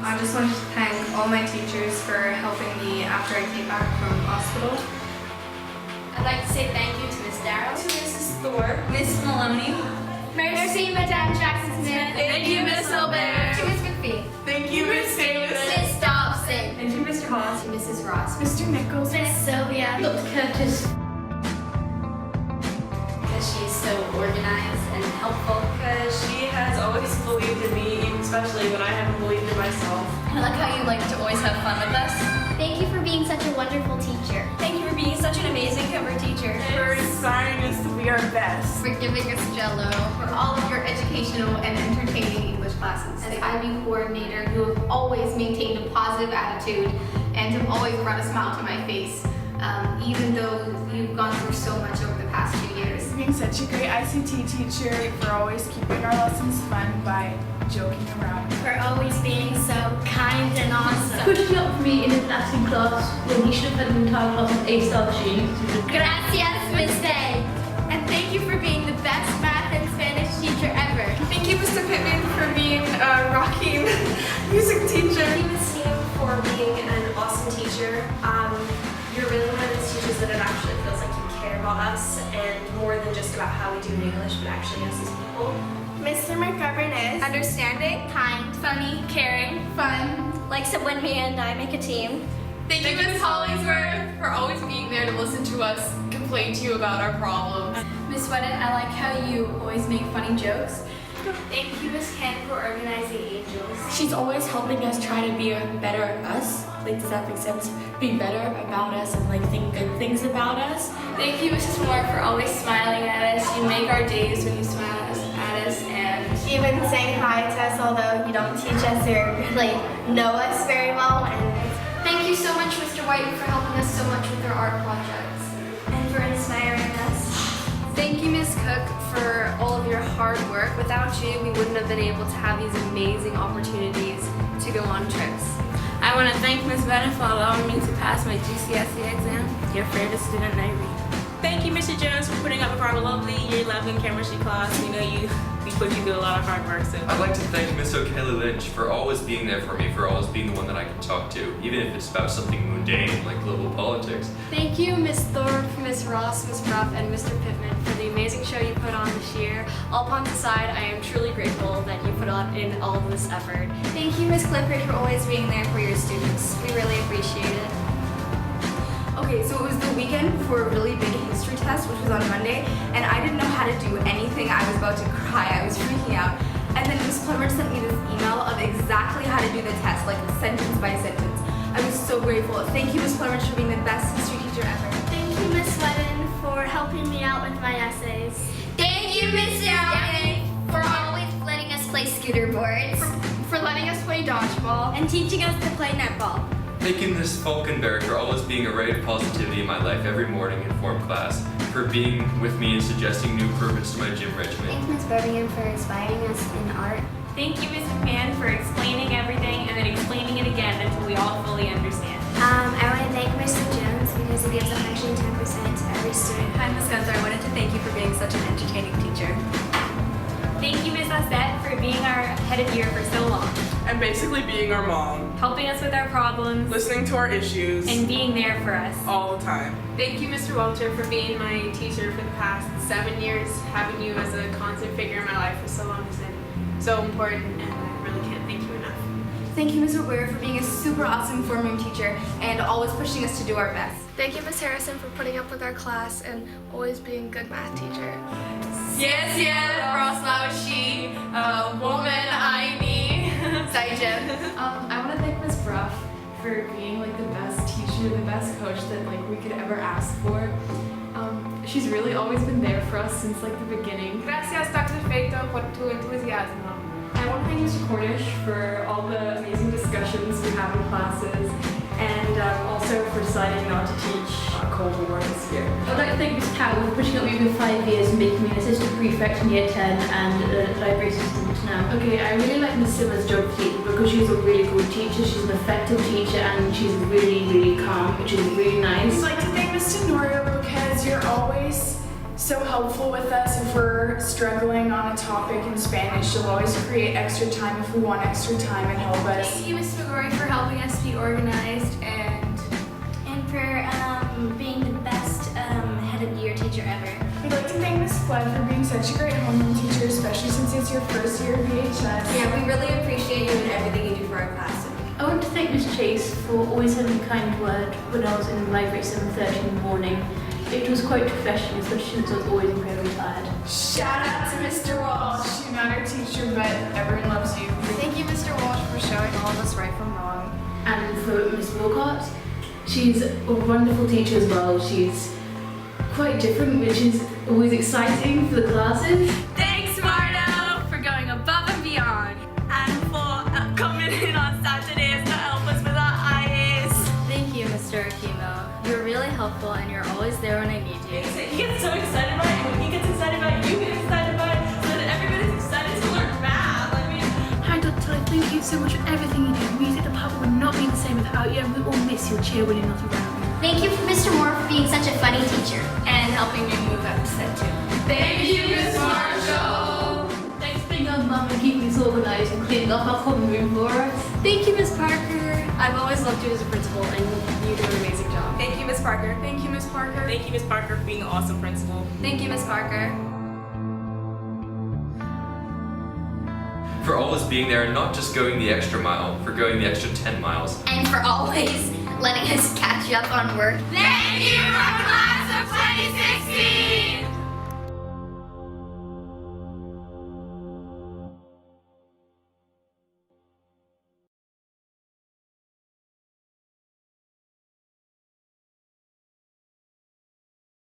I just wanted to thank all my teachers for helping me after I came back from hospital. I'd like to say thank you to Miss Darrow, To Mrs. Thorpe, Miss Maloney. Merci, Madame Jackson-Smith. Thank you, Miss Albert. To Miss McPhee. Thank you, Miss Davis. Miss Dobson. And to Mr. Haas. To Mrs. Ross. Mr. Nichols. Miss Sylvia. Dr. Curtis. Because she's so organized and helpful. Because she has always believed in me, especially when I haven't believed in myself. I like how you like to always have fun with us. Thank you for being such a wonderful teacher. Thank you for being such an amazing cover teacher. For inspiring us to be our best. For giving us Jello. For all of your educational and entertaining English classes. As IB coordinator, you have always maintained a positive attitude and have always brought a smile to my face, even though you've gone through so much over the past 2 years. For being such a great ICT teacher, for always keeping our lessons fun by joking around. For always being so kind and awesome. Pushing up for me in his Latin class when he should have had an entire class of A-star students. Gracias, Miss Day. And thank you for being the best math and Spanish teacher ever. Thank you, Mr. Pittman, for being a rocking music teacher. Thank you, Ms. Team, for being an awesome teacher. You're really one of those teachers that it actually feels like you care about us and more than just about how we do in English, but actually us as people. Mr. McGovern is Understanding, kind, funny, caring, fun. likes it when me and I make a team. Thank you, Ms. Hollingsworth, for always being there to listen to us complain to you about our problems. Miss Wedden, I like how you always make funny jokes. Thank you, Miss Ken, for organizing Angels. She's always helping us try to be a better us. Like, does that make sense? Be better about us and like think good things about us. Thank you, Mrs. Moore, for always smiling at us. You make our days when you smile at us, and Even saying hi to us, although you don't teach us or really know us very well. And Thank you so much, Mr. White, for helping us so much with our art projects. and for inspiring us. Thank you, Ms. Cook, for all of your hard work. Without you, we wouldn't have been able to have these amazing opportunities to go on trips. I want to thank Ms. Bennett for allowing me to pass my GCSE exam. Your favorite student, Navy. Thank you, Mr. Jones, for putting up with our lovely Year 11 chemistry class. We know we put you through a lot of hard work, so. I'd like to thank Miss O'Kelly Lynch for always being there for me, for always being the one that I can talk to, even if it's about something mundane like global politics. Thank you, Ms. Thorpe, Ms. Ross, Ms. Ruff, and Mr. Pittman for the amazing show you put on this year. All puns aside, I am truly grateful that you put in all of this effort. Thank you, Miss Clifford, for always being there for your students. We really appreciate it. okay, so it was the weekend before a really big history test, which was on Monday, and I didn't know how to do anything. I was about to cry. I was freaking out. And then Miss Plummer sent me this email of exactly how to do the test, like sentence by sentence. I was so grateful. Thank you, Miss Plummer, for being the best history teacher ever. Thank you, Miss Wedden, for helping me out with my essays. Thank you, Miss Downey, for always letting us play scooter boards. For letting us play dodgeball. And teaching us to play netball. Thank you, Miss Falkenberg, for always being a ray of positivity in my life every morning in form class, for being with me and suggesting new improvements to my gym regimen. Thank Miss Birmingham for inspiring us in art. Thank you, Ms. McMahon, for explaining everything and then explaining it again until we all fully understand. I want to thank Mr. Jones because he gives 110% to every student. Hi, Miss Gunther. I wanted to thank you for being such an entertaining teacher. Thank you, Ms. Ossette, for being our head of year for so long, And basically being our mom, helping us with our problems, listening to our issues and being there for us. all the time. Thank you, Mr. Welcher, for being my teacher for the past 7 years. Having you as a constant figure in my life for so long has been so important, and I really can't thank you enough. Thank you, Ms. O'Ware, for being a super awesome form room teacher and always pushing us to do our best. Thank you, Miss Harrison, for putting up with our class and always being a good math teacher. Yes, she, woman, I me. Sorry, Jim. I want to thank Ms. Ruff for being like the best teacher, the best coach that like we could ever ask for. She's really always been there for us since like the beginning. Gracias, Dr. Feito, por tu entusiasmo. I want to thank Mr. Cornish for all the amazing discussions we have in classes, and also for deciding not to teach Cold War this year. I'd like to thank Miss Powell for pushing up me for 5 years and making me an assistant prefect in year 10 and a library assistant now. Okay, I really like Miss Simmons' geography because she's a really good teacher, she's an effective teacher, and she's really, really calm, which is really nice. I'd like to thank Mr. Norio because you're always so helpful with us if we're struggling on a topic in Spanish. She'll always create extra time if we want extra time and help us. Thank you, Ms. McGrory, for helping us be organized and for being the best head of year teacher ever. We'd like to thank Ms. Flood for being such a great homeroom teacher, especially since it's your first year of BHS. Yeah, we really appreciate you and everything you do for our class. I want to thank Miss Chase for always having a kind word when I was in the library at 7:30 in the morning. It was quite refreshing, especially since I was always incredibly tired. Shout out to Mr. Walsh. You're not our teacher, but everyone loves you. Thank you, Mr. Walsh, for showing all of us right from wrong. And for Miss Wilcott, she's a wonderful teacher as well. She's quite different, which is always exciting for the classes. Thanks, Marta, for going above and beyond, and for coming in on Saturdays to help us with our IAs. Thank you, Mr. Akimo. You're really helpful and you're always there when I need you. He gets so excited about it. When he gets excited about it, you get excited about it. So that everybody's excited to learn math. I mean, Hi, Dr. Thank you so much for everything you do. Music department would not be the same without you, and we all miss your cheer when you're not around. Thank you, Mr. Moore, for being such a funny teacher. And helping me move up to set 2. Thank you, Miss Marshall. Thanks for being our mum and keeping us organised and cleaning up our common room for us. Thank you, Miss Parker. I've always loved you as a principal and you do an amazing job. Thank you, Ms. Parker. Thank you, Ms. Parker. thank you, Miss Parker, for being an awesome principal. Thank you, Miss Parker. For always being there and not just going the extra mile, for going the extra 10 miles. And for always letting us catch up on work. Thank you from class of 2016!